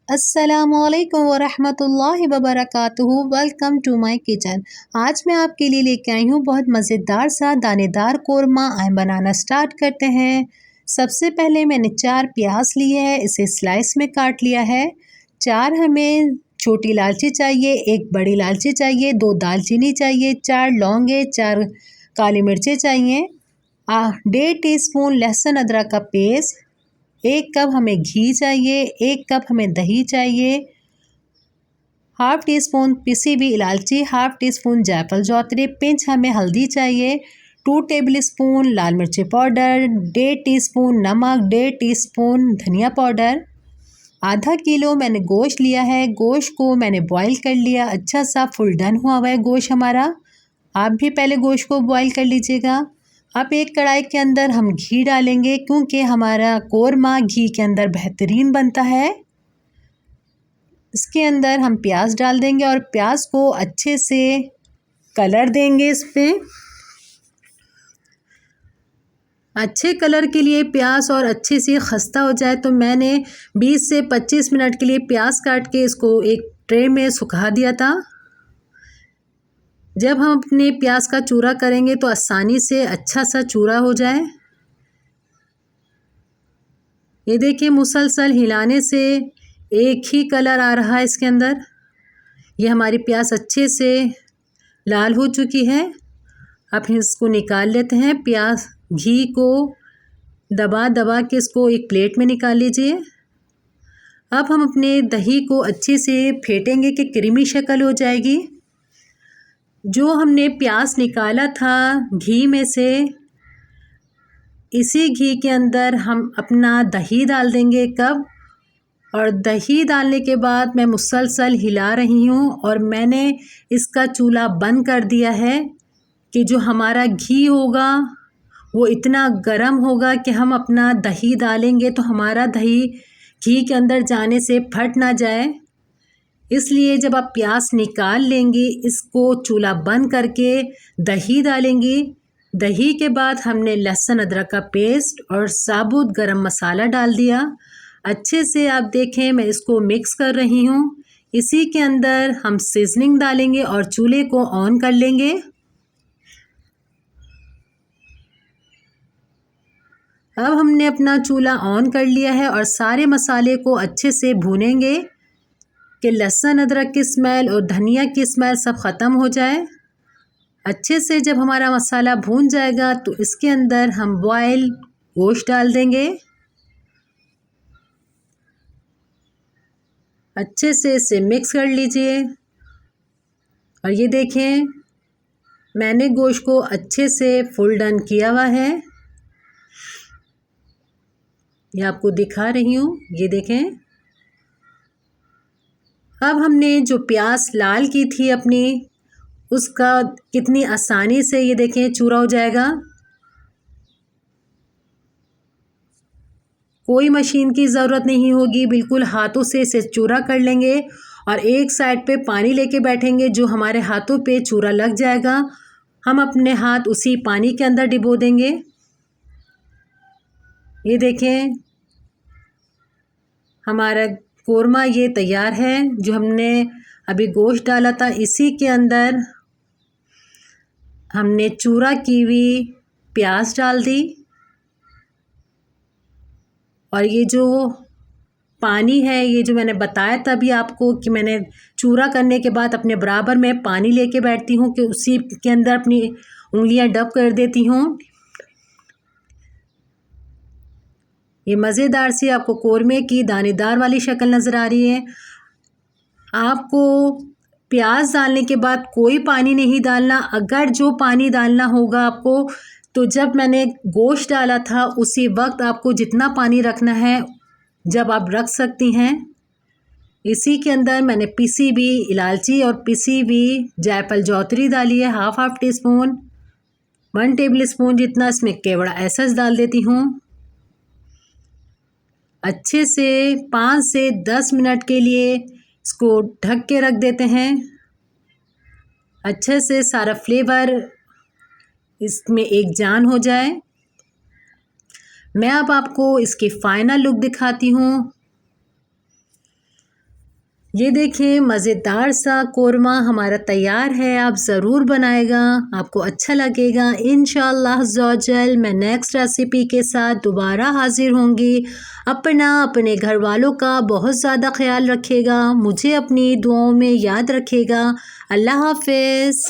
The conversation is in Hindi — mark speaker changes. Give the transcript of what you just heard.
Speaker 1: अस्सलामुअलैकुम वरहमतुल्लाहि वबरकातुहू। Welcome to my kitchen. आज मैं आपके लिए लेके आई हूँ बहुत मज़ेदार सा दानेदार कोरमा। आए बनाना स्टार्ट करते हैं। सबसे पहले मैंने 4 प्याज लिए हैं, इसे स्लाइस में काट लिया है। 4 हमें छोटी इलायची चाहिए, 1 बड़ी इलायची चाहिए, 2 दालचीनी चाहिए, 4 लौंगे, 4 काली मिर्चें चाहिए, 1.5 टीस्पून लहसुन अदरक का पेस्ट, 1 कप हमें घी चाहिए, 1 कप हमें दही चाहिए, हाफ़ टी स्पून पिसी हुई इलायची, हाफ़ टी स्पून जायफल जावित्री, पिंच हमें हल्दी चाहिए, 2 टेबल स्पून लाल मिर्ची पाउडर, 1.5 टीस्पून नमक, 1.5 टीस्पून धनिया पाउडर। आधा किलो मैंने गोश्त लिया है। गोश्त को मैंने बॉईल कर लिया, अच्छा सा फुल डन हुआ है गोश्त हमारा। आप भी पहले गोश्त को बॉईल कर लीजिएगा। अब एक कढ़ाई के अंदर हम घी डालेंगे, क्योंकि हमारा कोरमा घी के अंदर बेहतरीन बनता है। इसके अंदर हम प्याज डाल देंगे और प्याज को अच्छे से कलर देंगे। इस पे अच्छे कलर के लिए प्याज और अच्छे से खस्ता हो जाए तो मैंने 20 से 25 मिनट के लिए प्याज काट के इसको एक ट्रे में सुखा दिया था। जब हम अपने प्याज का चूरा करेंगे तो आसानी से अच्छा सा चूरा हो जाए। ये देखिए, मुसलसल हिलाने से एक ही कलर आ रहा है इसके अंदर। ये हमारी प्याज अच्छे से लाल हो चुकी है। अब इसको निकाल लेते हैं। प्याज घी को दबा दबा के इसको एक प्लेट में निकाल लीजिए। अब हम अपने दही को अच्छे से फेंटेंगे कि क्रीमी शक्ल हो जाएगी। जो हमने प्याज निकाला था घी में से, इसी घी के अंदर हम अपना दही डाल देंगे कब। और दही डालने के बाद मैं मुसलसल हिला रही हूँ और मैंने इसका चूल्हा बंद कर दिया है कि जो हमारा घी होगा वो इतना गर्म होगा कि हम अपना दही डालेंगे तो हमारा दही घी के अंदर जाने से फट ना जाए। इसलिए जब आप प्याज निकाल लेंगी, इसको चूल्हा बंद करके दही डालेंगी। दही के बाद हमने लहसुन अदरक का पेस्ट और साबुत गरम मसाला डाल दिया। अच्छे से आप देखें, मैं इसको मिक्स कर रही हूँ। इसी के अंदर हम सीजनिंग डालेंगे और चूल्हे को ऑन कर लेंगे। अब हमने अपना चूल्हा ऑन कर लिया है और सारे मसाले को अच्छे से भूनेंगे कि लहसुन अदरक की स्मेल और धनिया की स्मेल सब ख़त्म हो जाए। अच्छे से जब हमारा मसाला भून जाएगा तो इसके अंदर हम बॉयल गोश्त डाल देंगे। अच्छे से इसे मिक्स कर लीजिए। और ये देखें, मैंने गोश्त को अच्छे से फुल डन किया हुआ है। ये आपको दिखा रही हूँ, ये देखें। अब हमने जो प्याज लाल की थी अपनी, उसका कितनी आसानी से ये देखें चूरा हो जाएगा। कोई मशीन की ज़रूरत नहीं होगी, बिल्कुल हाथों से इसे चूरा कर लेंगे और एक साइड पे पानी लेके बैठेंगे। जो हमारे हाथों पे चूरा लग जाएगा, हम अपने हाथ उसी पानी के अंदर डिबो देंगे। ये देखें, हमारा कोरमा ये तैयार है। जो हमने अभी गोश्त डाला था, इसी के अंदर हमने चूरा की हुई प्याज डाल दी और ये जो पानी है, ये जो मैंने बताया था अभी आपको कि मैंने चूरा करने के बाद अपने बराबर में पानी लेके बैठती हूँ कि उसी के अंदर अपनी उंगलियां डब कर देती हूँ। ये मज़ेदार सी आपको कोरमे की दानेदार वाली शक्ल नज़र आ रही है। आपको प्याज डालने के बाद कोई पानी नहीं डालना। अगर जो पानी डालना होगा आपको, तो जब मैंने गोश्त डाला था उसी वक्त आपको जितना पानी रखना है जब आप रख सकती हैं। इसी के अंदर मैंने पिसी हुई इलायची और पिसी हुई जायफल जावित्री डाली है, half tea spoon. 1 table spoon जितना इसमें केवड़ा एसेंस डाल देती हूँ। अच्छे से 5 से 10 मिनट के लिए इसको ढक के रख देते हैं। अच्छे से सारा फ्लेवर इसमें एक जान हो जाए। मैं अब आपको इसकी फ़ाइनल लुक दिखाती हूँ। ये देखिए मज़ेदार सा कोरमा हमारा तैयार है। आप ज़रूर बनाएगा, आपको अच्छा लगेगा। इंशाअल्लाह ज़ौजल मैं नेक्स्ट रेसिपी के साथ दोबारा हाज़िर होंगी। अपने घर वालों का बहुत ज़्यादा ख्याल रखिएगा। मुझे अपनी दुआओं में याद रखिएगा। अल्लाह हाफ़िज़।